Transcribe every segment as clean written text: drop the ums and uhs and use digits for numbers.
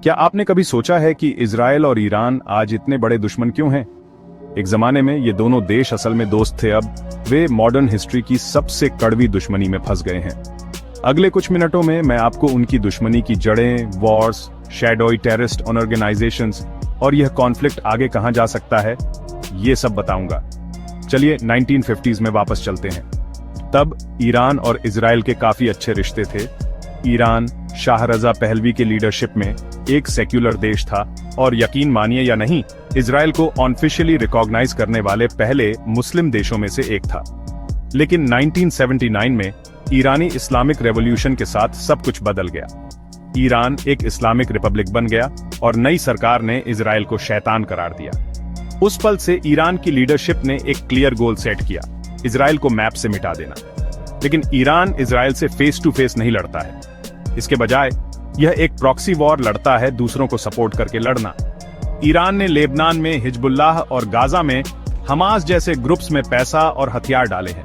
क्या आपने कभी सोचा है कि इजराइल और ईरान आज इतने बड़े दुश्मन क्यों हैं? एक जमाने में ये दोनों देश असल में दोस्त थे, अब वे मॉडर्न हिस्ट्री की सबसे कड़वी दुश्मनी में फंस गए हैं। अगले कुछ मिनटों में मैं आपको उनकी दुश्मनी की जड़ें, वॉर्स, शैडोई टेररिस्ट ऑर्गेनाइजेशंस और यह कॉन्फ्लिक्ट आगे कहां जा सकता है, ये सब बताऊंगा। चलिए 1950s में वापस चलते हैं। तब ईरान और इजराइल के काफी अच्छे रिश्ते थे। ईरान शाह रजा पहलवी के लीडरशिप में एक सेक्युलर देश था और यकीन मानिए या नहीं, इजराइल को ऑफिशियली रिकॉग्नाइज करने वाले पहले मुस्लिम देशों में से एक था। लेकिन 1979 में ईरानी इस्लामिक रेवोल्यूशन के साथ सब कुछ बदल गया। ईरान एक इस्लामिक रिपब्लिक बन गया और नई सरकार ने इजराइल को शैतान करार दिया। उस पल से ईरान की लीडरशिप ने एक क्लियर गोल सेट किया, इजराइल को मैप से मिटा देना। लेकिन ईरान इजराइल से फेस टू फेस नहीं लड़ता है, इसके बजाय यह एक प्रॉक्सी वॉर लड़ता है, दूसरों को सपोर्ट करके लड़ना। ईरान ने लेबनान में हिजबुल्लाह और गाजा में हमास जैसे ग्रुप्स में पैसा और हथियार डाले हैं।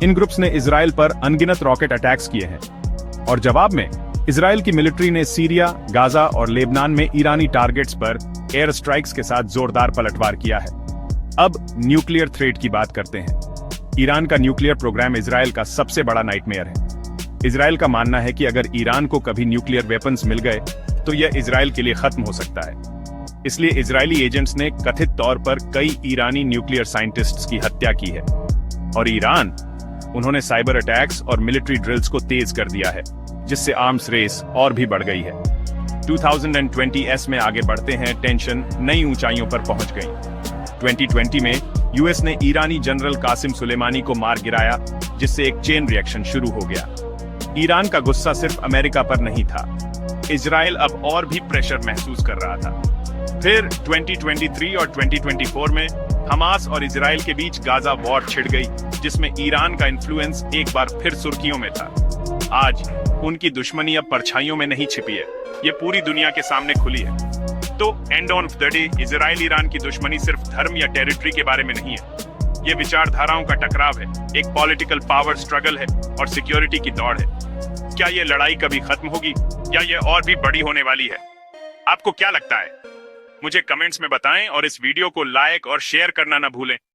इन ग्रुप्स ने इजराइल पर अनगिनत रॉकेट अटैक्स किए हैं और जवाब में इजराइल की मिलिट्री ने सीरिया, गाजा और लेबनान में ईरानी टारगेट्स पर एयर स्ट्राइक्स के साथ जोरदार पलटवार किया है। अब न्यूक्लियर थ्रेट की बात करते हैं। ईरान का न्यूक्लियर प्रोग्राम इजराइल का सबसे बड़ा नाइटमेयर है। इजराइल का मानना है कि अगर ईरान को कभी न्यूक्लियर वेपन्स मिल गए तो यह इजराइल के लिए खत्म हो सकता है। इसलिए इजरायली एजेंट्स ने कथित तौर पर कई ईरानी न्यूक्लियर साइंटिस्ट्स की हत्या की है। और ईरान, उन्होंने साइबर अटैक्स और मिलिट्री ड्रिल्स को तेज कर दिया है, जिससे आर्म्स रेस और भी बढ़ गई है। 2020s में आगे बढ़ते हैं, टेंशन नई ऊंचाइयों पर पहुंच गई। 2020 में यूएस ने ईरानी जनरल कासिम सुलेमानी को मार गिराया, जिससे एक चेन रिएक्शन शुरू हो गया। ईरान का गुस्सा सिर्फ अमेरिका पर नहीं था, इजराइल अब और भी प्रेशर महसूस कर रहा था। फिर 2023 और 2024 में हमास और इजराइल के बीच गाजा वॉर छिड़ गई, जिसमें ईरान का इन्फ्लुएंस एक बार फिर सुर्खियों में था। आज उनकी दुश्मनी अब परछाइयों में नहीं छिपी है, ये पूरी दुनिया के सामने खुली है। तो end of the day Israel Iran की दुश्मनी सिर्फ धर्म या टेरिटरी के बारे में नहीं है, ये विचारधाराओं का टकराव है, एक पॉलिटिकल पावर स्ट्रगल है और सिक्योरिटी की दौड़ है। क्या ये लड़ाई कभी खत्म होगी या ये और भी बड़ी होने वाली है? आपको क्या लगता है? मुझे कमेंट्स में बताएं और इस वीडियो को लाइक और शेयर करना ना भूलें।